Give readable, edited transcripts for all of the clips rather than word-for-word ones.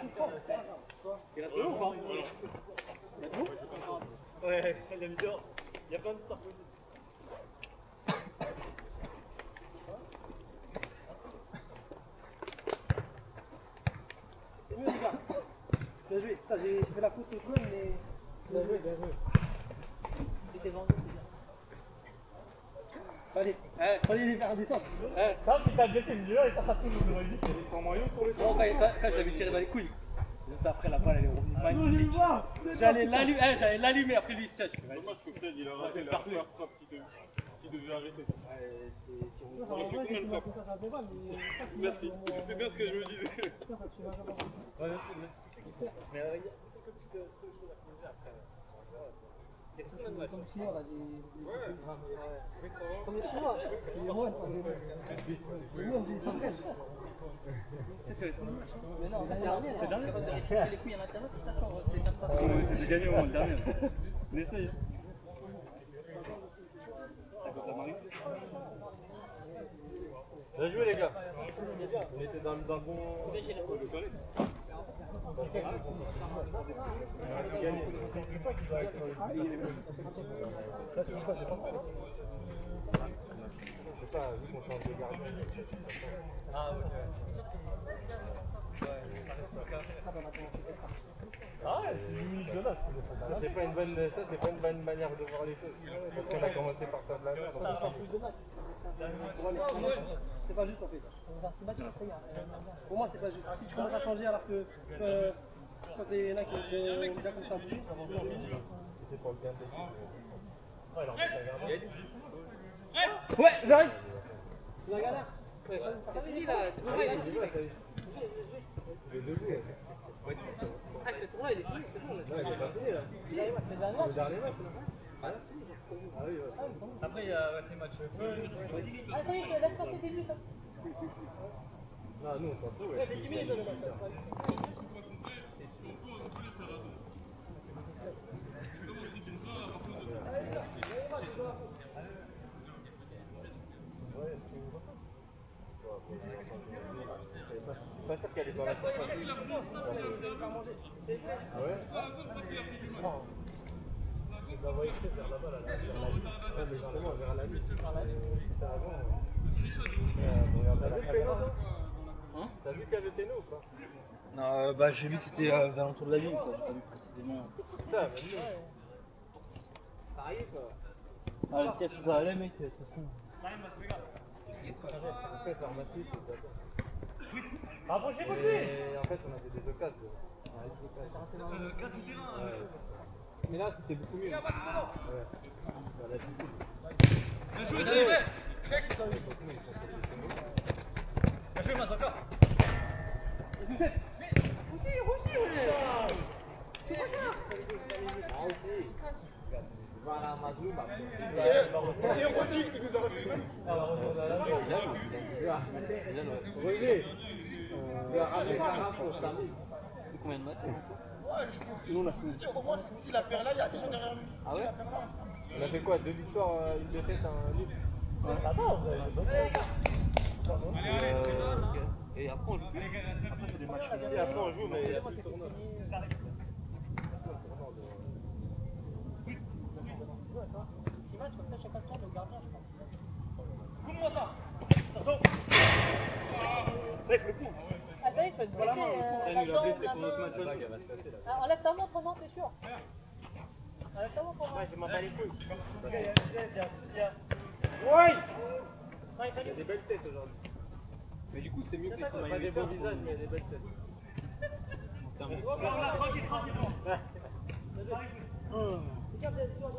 Il reste de l'eau ou pas? Il y a de l'eau? Ouais, elle aime bien. Il y a plein de stars possibles. C'est mieux les gars. Bien joué. J'ai fait la faute au clown mais... Bien joué, bien joué. J'étais vendu, c'est bien. Allez, prenez les faire descendre. Quand tu t'as blessé le jeu et t'as tapé le numéro 10, c'est les en maillot sur le temps. Quand j'avais tiré dans les couilles. Juste après la balle elle est revenue magnifique. J'allais l'allumer après lui ça. Dommage que Fred il a raté la première frappe qui devait arrêter. On a fait combien de frappes? Merci, c'est bien ce que je me disais. Mais il y a quelques petites choses à poser après. Comme Chinois, là, comme les Chinois, ils sont prêts. C'est fait récemment le match. Mais non, l'année dernière, c'est dernier. Tu fais les couilles à l'intérieur, tout ça, c'était pas. C'était gagné au moins le dernier. On essaye. Ça compte la marine. Bien joué les gars. On était dans le bon. Gagné. C'est toi qui dois être. Là, tu dis quoi? Je sais pas, vu qu'on change de gardien. Ah, ok. Ah ouais, c'est limite de là. Ça c'est pas une bonne manière de voir les choses. Parce qu'on a commencé par faire de la merde. Ça va faire plus de matchs. C'est pas juste en fait. On va faire 6 matchs après. Pour moi, c'est pas juste. Si tu commences à changer alors que quand t'es là qui est bien comme ça, C'est pour le bien de l'équipe. Ouais, alors ouais, j'arrive. La galère. C'est fini là, le tournoi il est fini mec. Le début. Ah, le tournoi il est fini, c'est bon. Non, il est pas fini là. C'est le dernier match. Le dernier match là. Ah, c'est fini. Ah oui, ouais. Après, il y a ces matchs. Ah, ça y est, laisse passer des buts. Non, nous on s'en fout. Ouais, c'est 10 minutes de match. C'est pas sûr qu'elle est dans la surface. Ah ouais? Non. Il doit envoyer vers là-bas, là. Ouais, mais justement, vers la nuit. C'était avant. T'as vu le péno, toi? Hein? T'as vu s'il y avait péno ou pas? Non, bah j'ai vu que c'était aux alentours de la ville, quoi. J'ai pas vu précisément. C'est ça, même nous. Pareil quoi. Ah, le casse, ça allait, mec, de toute façon. Après, pharmacie, c'est d'accord. Rapprochez-vous de lui! Et en fait, on avait des occasions. On avait des occasions. Mais là, c'était beaucoup mieux. Ouais. Dans l'attitude. Bien joué, bien joué! Bien joué, Mas, encore! Ah aussi. Voilà, Mazloum. Et Rodi, il nous a refait même. Roger, il a ramené Clara pour samedi. C'est combien de matchs? Ouais, je vous dis, au moins, si la paire là, il y a des gens derrière lui. Ah Si ouais? la paire là. On a fait quoi? 2 victoires, une défaite, un nul. Ouais, ça va, vous avez des bonnes Et après on joue plus. Après, c'est des matchs. Et après, on joue, mais il y a plus de tournoi. 6 matchs comme ça, chaque tour, le gardien, je pense. Coupe-moi ça! Attention! Ça, il faut le coup. Ah, ça y est, tu vas te Voilà, blesser. Elle nous l'a blessé pour notre match. Elle va se passer là. Ah, enlève ta montre, non, t'es sûr? Enlève ta montre, non. Je m'en bats les couilles. Ouais! Il y a des belles têtes aujourd'hui. Mais du coup, c'est mieux que les Pas des beaux visages, mais des belles têtes. Tranquille, tranquille.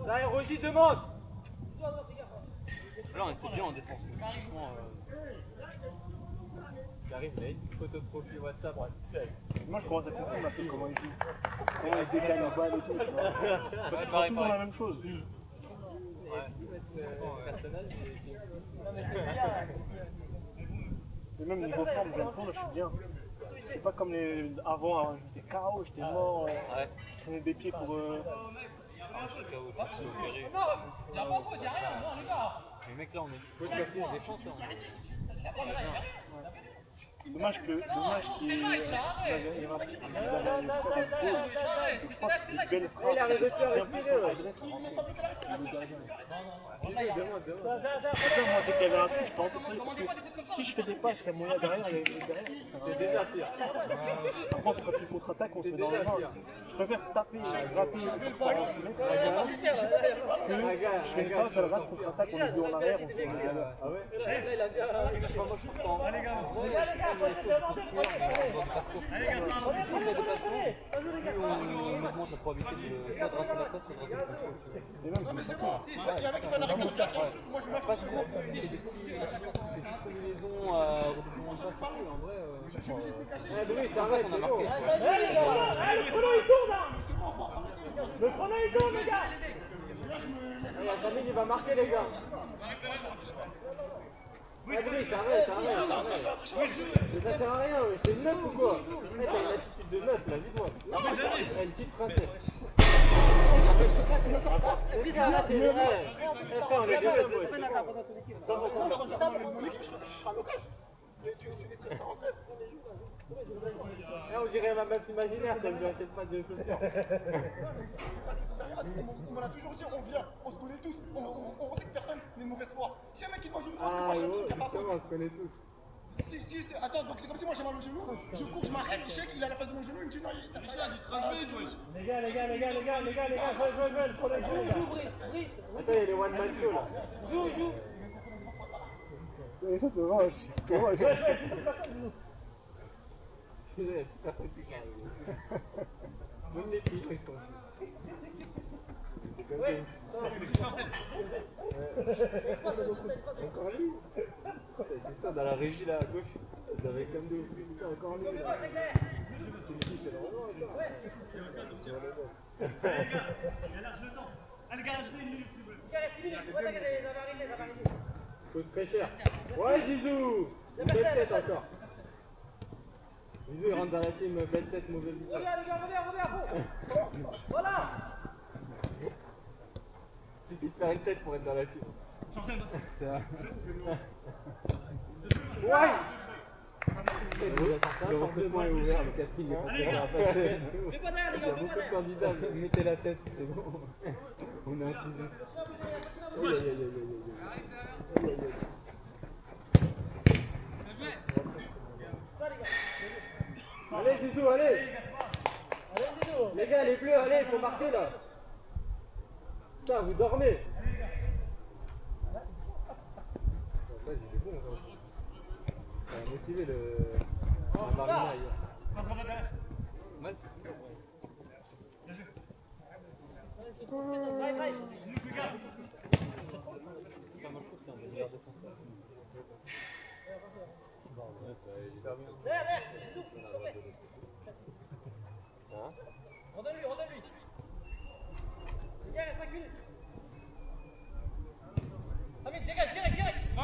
Ça y est, Rogy demande! Là on était bien en défense. Franchement, J'arrive, il a une photo de profil WhatsApp. Moi, je commence à comprendre un peu comment il joue. Comment il décale la balle et tout, tu vois. Parce qu'on fait toujours la même chose. Personnage, Non, mais c'est bien. Et même niveau forme, je là, je suis bien. C'est pas comme les avant, j'étais KO, j'étais mort. ouais. Je prenais des pieds pour. Ah, je suis KO, je suis opéré. Y'a pas faute, y'a rien, non, les gars. Les mecs là on est. faut que tu fasses défense. Dommage qu'il y avait une belle frappe. Il arrive plus à respirer. Moi, dès qu'il y avait un truc, je peux rencontrer. Parce que si je fais des passes, il y a moyen derrière, et derrière, c'est déjà pire. Par contre, quand tu contre-attaques, on se met dans les mains. Je préfère taper, gratter, je fais une passe, à la rate, contre-attaque, on est deux en arrière, on se met dans les mains. Ah ouais. Là, il a bien. Moi, je trouve qu'en vrai, Allez, gars, c'est quand même les choses plus claires dans le parcours. allez, gars, Plus on fait de déplacement, plus on augmente la probabilité de soit de rater la passe, soit de rater le contrôle. Et même, Non, mais c'est bon. Il y a un mec qui fait un arrêt cardiaque. Moi, je marche. Passe court, c'est des petites combinaisons à redoublement de passe, en vrai. Bruce, ça arrête, on a c'est marqué. bon. le chrono il tourne là. Le chrono il tourne, les gars. Samir, il va marquer, les gars. Bruce, arrête. Mais ça sert à rien, c'est une meuf ou quoi? T'as une attitude de meuf, là, dis-moi. Une petite princesse. Mais ça, là, c'est vrai. Frère, on est deux. Mon équipe, je serai à l'occasion. Tu es très rentré. Là, on dirait ma meuf imaginaire quand je lui achète pas de chaussures. On m'a toujours dit, on vient, on se connaît tous, on sait que personne n'est de mauvaise foi. Si un mec qui mange une fois, Ah, il ouais, n'y a pas faute. justement, on se connaît tous. Attends, donc c'est comme si moi j'ai mal au genou, je cours, je m'arrête, je sais qu'il a la place de mon genou, il me dit non, il Les gars, jouez, prenez le jeu, les gars. Attends, il y a les one man show là. Joue. Et ça, c'est vache. C'est vache. Personne qui gagne. Même les filles, ils sont. Encore lui. C'est ça, dans la régie là à gauche. Vous avez comme deux. Putain, encore lui là. C'est vraiment. Allez, gars, je l'ai mis, s'il vous plaît. Pose très cher. Ouais, Zizou. Une belle tête encore. Zizou, il rentre dans la team belle tête, mauvais but. Reviens, voilà. Suffit de faire une tête pour être dans la team. C'est vrai. Ouais. Le recrutement est ouvert, le casting est pas très à passer. Il y a beaucoup de candidats, mettez la tête, c'est bon. On a inclusif. Allez Zizou, allez. Les gars, les bleus, allez, il faut marquer là. Putain, vous dormez. Vas-y, c'est bon, ça a motivé le Marina hier. Ouais, moi, je trouve que c'est un des meilleurs défenseurs. Redonne-lui. Les gars, il reste 5 minutes. Samir, dégage, direct. Non.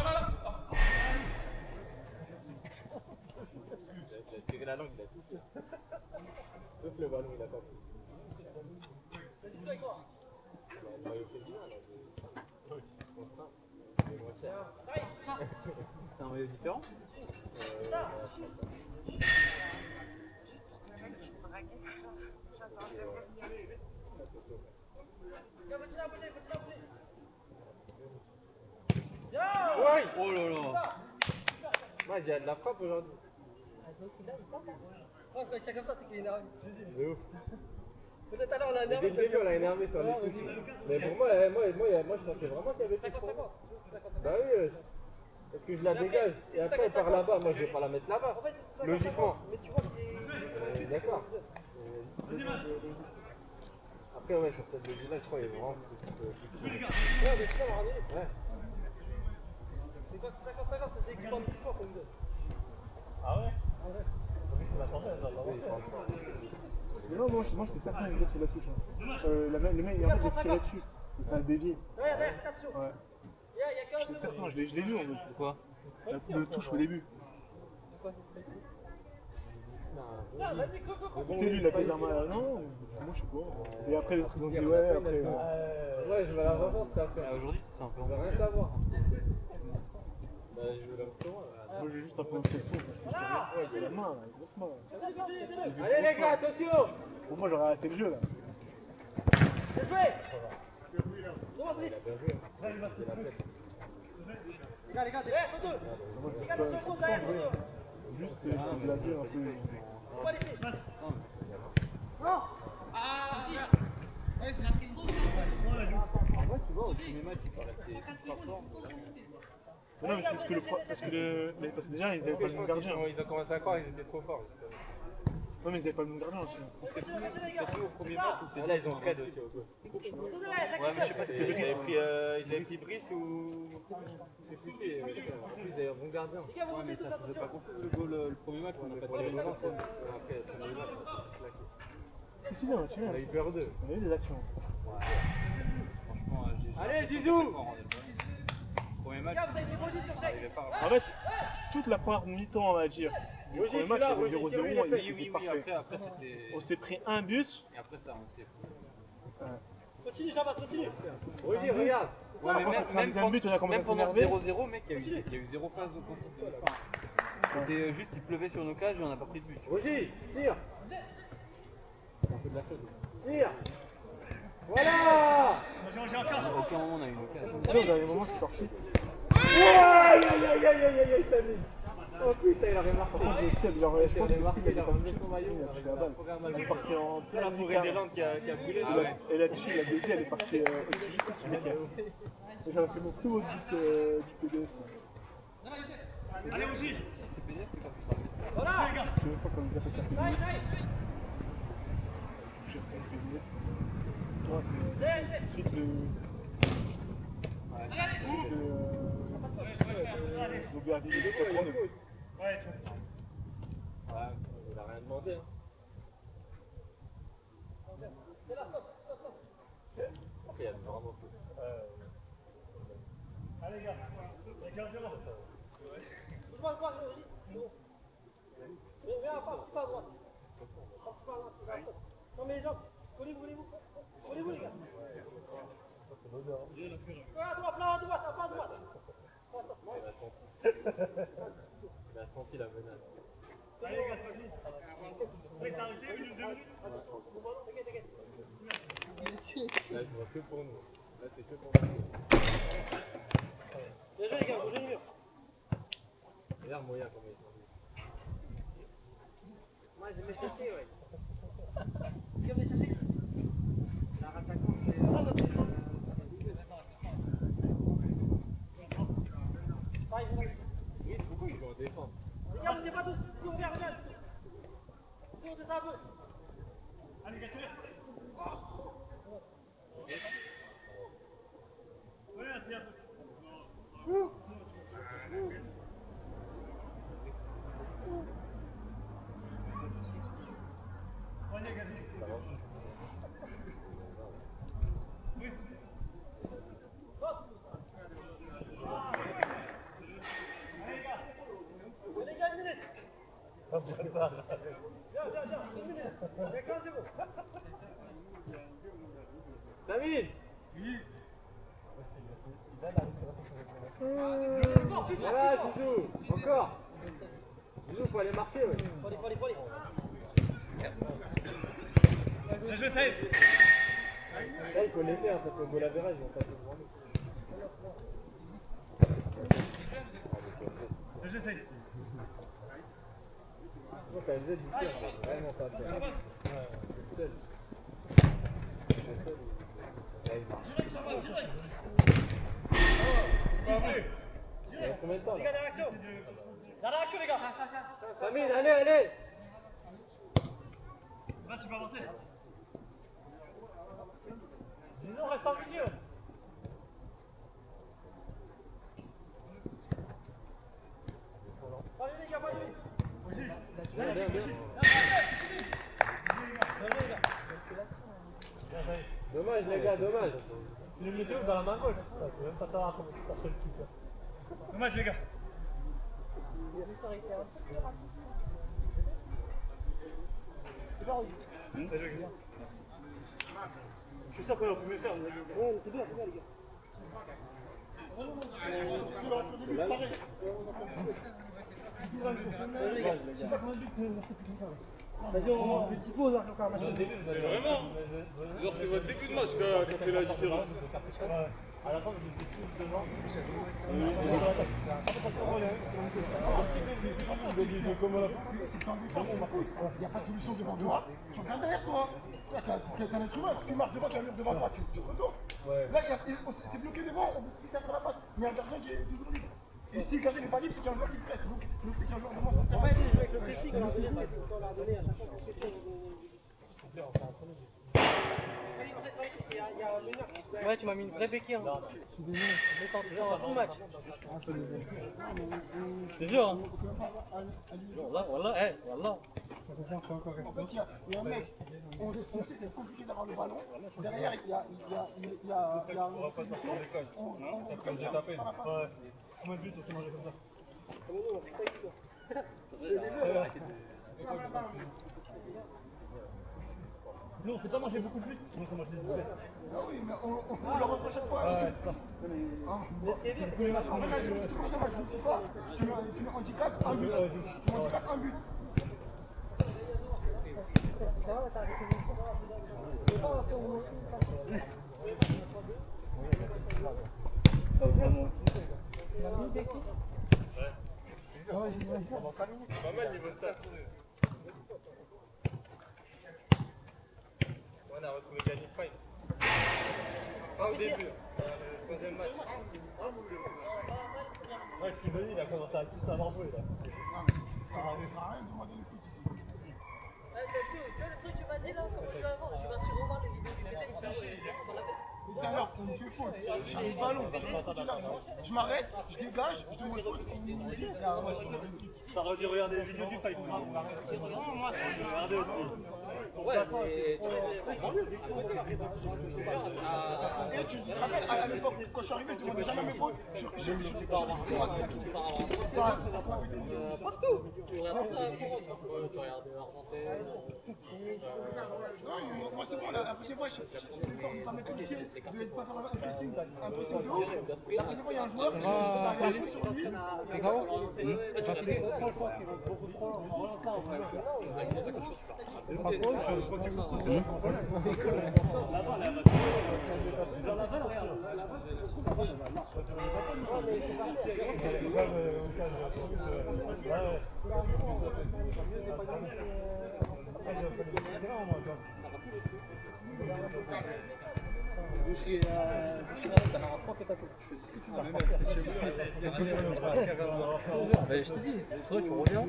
Il a tiré la langue, il a tout fait. Sauf le ballon, il a pas pris. Le maillot féminin, là, Constant, il est moins cher. C'est un maillot différent. Ouais. Oh là là. Moi, j'ai de la frappe aujourd'hui. Quand il tient comme ça, c'est qu'il est énervé. De ouf. Peut-être alors on a Dès le début, on l'a énervé sur les touches. Mais pour moi, je pensais vraiment qu'il y avait plus de 50-50. Bah oui, parce que je la dégage. Et après, elle part là-bas. Moi, je vais pas la mettre là-bas. Logiquement. Mais tu vois qu'il est. D'accord. Après, ouais, sur cette logique-là, je crois qu'il y a vraiment plus. Ouais, mais c'est ça, regardez. Ouais. C'est pas 50-50, c'est des équipes en plus fort comme ça. Ah ouais? Oui, c'est la tendance, là. Mais non, moi j'étais certain que c'est la touche. Hein. Le mec, en fait, j'ai tiré dessus. Et ça a dévié. Ouais, attention. Ouais. Il y a 15 J'étais certain, je l'ai vu en fait. Pourquoi? La touche au début. Pourquoi c'est spécial? Non, Vas-y, go. Tu sais, lui, il a fait l'arme à la non, moi je sais pas. Et après, les autres ils ont dit ouais, après. Ouais, je vais la revoir cette affaire. Aujourd'hui, c'est un peu On va rien savoir. Bah, je joue dans ce restaurant. Moi j'ai juste un peu un seul tour parce que je t'avais la main, là, grosse-main. Allez les gars, attention! Bon, moi j'aurais arrêté le jeu là. Il a bien joué. Il a la tête. Les gars, Moi je peux pas jouer. Juste j'étais blasé un peu. En vrai, tu vois, au premier match, il paraissait pas fort. Mais non, mais c'est parce que déjà ils avaient pas le même gardien. Ils ont commencé à croire qu'ils étaient trop forts, justement. Non, mais ils avaient pas le même gardien aussi. C'est plus au premier match ou c'est. Ah, là, ils ont Fred aussi au goal. Ouais, mais je sais pas si c'est Ils Brice. avaient pris Brice ou. Je sais plus qui. En plus, ils avaient un bon gardien. Ouais, mais ça faisait pas confiance le goal le premier match, on a pas tiré les gens. Après, il y a très match. Si, on a tiré. On a eu peur d'eux. On a eu des actions. Franchement, j'ai. Allez, Zizou! Premier match, on n'arrivait pas à. En fait, toute la première mi-temps, on va dire, du premier match, il y avait 0-0, Oui, c'était oui, parfait. après c'était. On s'est pris un but. Et après ça, on s'est. Continue, Chabas, continue. Roger, regarde! Ouais, mais même un but, on a commencé à pendant s'énerver. 0-0, mec, il y a eu zéro phase offensive. C'était juste, il pleuvait sur nos cages et on n'a pas pris de but. Roger, tire! Un peu de la faute. Tire! Voilà! À aucun moment on a eu une occasion. Tu vois, au dernier moment, je suis sorti. Aïe aïe aïe aïe aïe aïe, Samy! Oh putain, il aurait marqué! Par contre, j'ai Seb, genre, je pense que Seb, il a pas enlevé touché son maillot, il a touché la balle. Il est parti en plein La forêt des Landes qui a brûlé. Et la touché, il a dédié, elle est partie au-dessus, juste au-dessus des cages. Et j'aurais fait mon plus beau but du PDS. Allez, au juge. Si c'est PDS, c'est quand c'est pas le Je sais même pas comment ils appellent ça, PDS. J'ai fait PDS. Ouais, c'est street de. D'Aubervilliers, de Saint-Ouen. Ouais, Ouais, il a rien demandé. Hein. Après, il y a vraiment peu. allez, gars. Doucement, viens, un petit pas à droite. Un petit pas à droite. Non, mais les gens, collez-vous, les gars. Ouais, à droite, là, à droite, pas à droite. Il a senti la menace. Allez, gars, c'est fini. Oui, t'as arrêté, 1 ou 2 minutes. T'inquiète. Là, je vois que pour nous. Là, c'est que pour nous. Bien joué, les gars, bougez le mur. Regarde moyen comment ils sont venus. Moi, je vais chercher, ouais. Qui on est chercher? La rattaquant, c'est. Oui, pourquoi ils jouent en défense? Les gars, bougez pas tous. Regarde. Tour de ça un peu. Allez, gars, tire. Ouais, c'est un peu. Allez, gars, oui. Les gars, 1 minute. Viens, 1 minute. Mais quand c'est bon. David! Voilà, Zizou! Encore! Zizou, faut aller marquer, ouais. Faut aller. Bien joué, Saïd. Là, il faut laisser, hein, parce qu'au goal average, ils vont passer devant nous. Bien joué, Saïd. Moi, quand LZ, du tir, c'est vraiment pas faire. Ouais, c'est le seul. Là, il marche. Il y a combien de temps, Les là? gars, dernière action, les gars. Samine, allez! Vas-y, tu peux avancer. Sinon, reste en milieu. Allez, les gars, Bien. Dommage, les gars, dommage. Le milieu dans la main gauche. Tu peux même pas savoir comment tu passes le kick. Dommage, les gars. Je suis sûr qu'on aurait pu mieux faire, les gars. Ouais, c'est bien, les gars. Pareil. Je sais pas combien de buts c'est plus comme ça. Vas-y, c'est si beau là encore un match. Vraiment. Genre c'est votre début de match qui a fait la différence. À la fin, vous étiez tous devant. C'est pas ça, c'est que t'es en défense, c'est le foot. Il n'y a pas de solution devant toi, tu regardes derrière toi. T'es un être humain, si tu marches devant, tu as un mur devant toi, tu te retournes. Là, c'est bloqué devant, on veut se quitter à la passe. Il y a un gardien qui est toujours libre. Et si le gardien n'est pas libre, c'est qu'il y a un joueur qui presse. Donc c'est qu'il y a un joueur devant sur le terrain. Ouais, jouer avec le pressing, on leur donnait à chaque fois. Ouais, tu m'as mis une vraie béquille. Hein. Je suis désolé. Un bon match. C'est dur. Hein. Voilà. En fait, il y a un mec, on sait que c'est compliqué d'avoir le ballon. Derrière, il y a une solution. Comme j'ai tapé. Moi, le but, c'est manger comme ça. Nous, on sait pas manger beaucoup de buts. Nous, on mange des buts. Ah oui, mais on le refait chaque fois. Ouais, c'est ça. En fait, là, si tu commences à jouer FIFA, tu mets handicap, un but. Tu mets handicap, un but. Pas mal niveau stats. On a retrouvé Gagné Fight. Pas au début, le troisième match. Ouais, ce qui veut dire, il a commencé à tous savoir jouer là. Non, mais ça sert à rien de demander le foot ici. Tu vois le truc que tu m'as dit là, comme je avant, je suis parti revoir les vidéos du BT qui fait chier, c'est pas la peine. Et tout à l'heure, on me fait faute. J'ai le ballon. Je m'arrête, je dégage, je demande faute. On me dit. T'aurais dû regarder les vidéos du fight. Non, moi, c'est ça. Regardez aussi. Ouais, mais Et tu te rappelles, à l'époque, quand je suis arrivé, je demandais jamais mes fautes. C'est moi qui l'ai pas. Parce qu'on m'a pété mon genou. partout. Tu regardes pas la couronne, tu regardes Argentin. Non, moi c'est bon, la prochaine fois, je fais l'effort de ne pas mettre le pied, de ne pas faire un pressing de ouf. La prochaine fois, il y a un joueur, je vais aller à fond sur lui. Je t'ai dit, toi tu reviens.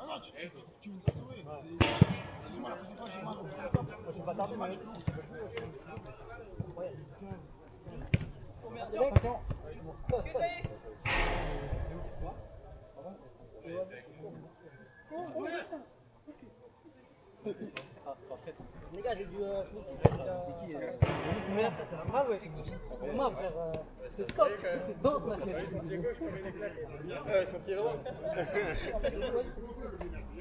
Non, tu veux te sauver. Si moi la prochaine fois j'ai mal au comme ça, je vais pas tarder mal. Les gars, j'ai du Smithy, c'est un brave, ouais. Moi, frère, c'est Scott, c'est Dante, ma Son pied droit.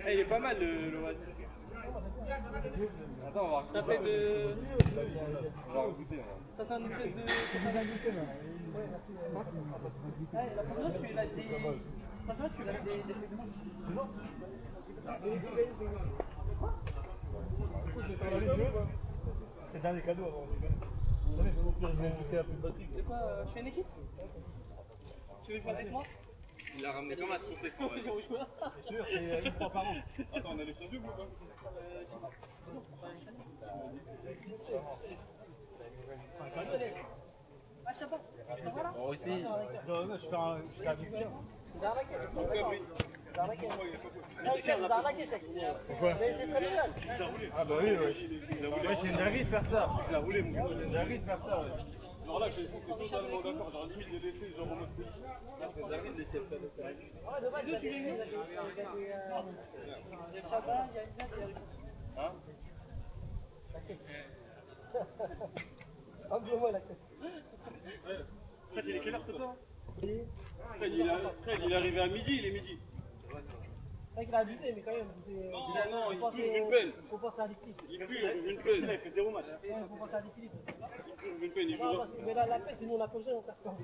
Il est pas mal l'Oasis. Attends, on va voir. Ça fait de. On va goûter. Ça fait un effet de. La prochaine fois, tu lâches des. La prochaine fois, tu lâches des C'est le dernier cadeau avant. Je fais un peu de batterie. C'est quoi je fais une équipe? Tu veux jouer avec moi? Il a ramené comme un trophée. Sûr, c'est une fois par an. Attends, on a les double ou pas? Ah, je sais pas. Moi aussi. Non, je fais un Mexicain. Pourquoi? Ah bah oui, ouais. C'est une dinguerie de faire ça. Il a roulé, mon gars. C'est une dinguerie de faire ça. Alors là, je suis totalement d'accord. J'aurais limite de laisser genre en mode politique. Là, c'est dingue de laisser le cadeau. Tu l'as mis? Il y a Chabat, il y a Inzad, il y a Ruben. Hein? Un peu moi, là. Ça, il est quelle heure ce soir? Fred, il est arrivé à midi, il est midi. C'est vrai qu'il a abusé, mais quand même, Non, il purge une peine. faut penser à l'équilibre. Il purge une peine. Il a fait 0 match. Il faut penser à l'équilibre. Il purge une peine, il Non, jouera. mais la peine, c'est nous on a posé, on casse pas.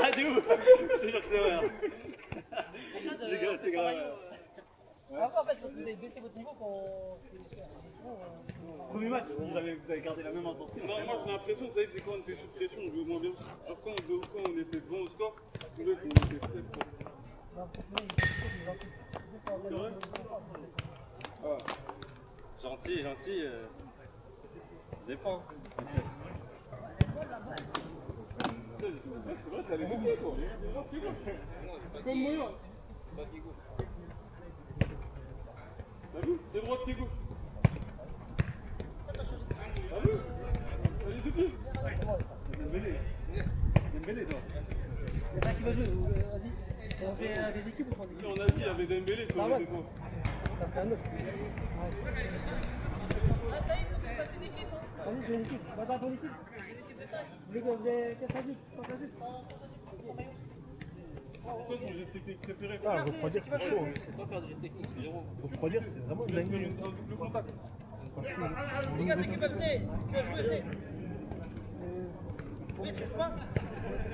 Ah, de ouf. Je te jure que c'est vrai. Hein. Les gars, c'est grave. Après, en fait, vous avez baissé votre niveau quand. Premier match, vous avez gardé la même intensité. Non, moi j'ai l'impression, vous savez, c'est quand on était sous pression, on jouait moins bien. Genre quand on était devant au score, on était très fort. Non, c'est Ah. Gentil, gentil. Dépend. C'est vrai, t'as les deux pieds, quoi. Comme moi. T'as vu? T'es droit, t'es gauche. T'as vu? T'as les deux pieds. Dembélé, toi. Il y en a qui va jouer, vas-y. On fait des équipes ou trois Si équipes? en Asie, il y avait Dembélé, ça aurait été quoi? Ça fait un os. Ah, ça y est, faut que tu fasses une équipe. Hein. Vas-y, j'ai une équipe. Va dans ton équipe. J'ai une équipe de 5. Vous avez 4 adultes, 5 adultes. Toi, ton geste technique préféré? Ah, refroidir, c'est chaud. C'est pas faire du geste technique, c'est zéro. Refroidir, c'est vraiment une Faire dinguerie. un double contact. Les gars, c'est qui va venir? Qui va jouer, venez. Oui, tu joues pas?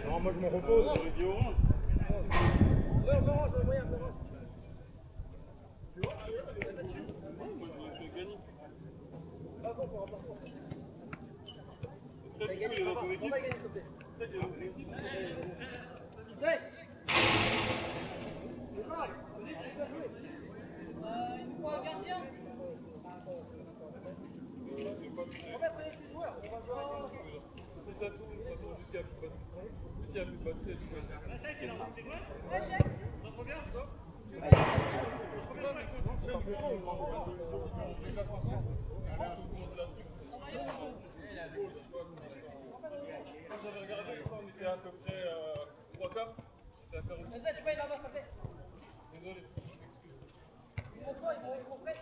Non, moi je me repose. J'ai dit orange. Ouais, on orange, on moyen, on orange. Moi, je suis gagné. Pas bon, pas bon. Fred, du coup, il est dans ton On équipe. va gagner, s'il te plaît. Fred, il est dans ton équipe. Ouais. Il nous faut un gardien. J'ai pas touché. En fait, prenez ces joueurs. On va jouer. Si ça tourne jusqu'à plus de batterie. Mais s'il y a plus de batterie, du coup, ça. J'avais regardé, on était à peu près 3 quarts. C'était à 40. Hamza, tu payes là-bas, s'il te plaît. Désolé. Ils vont quoi? Ils vont prêt?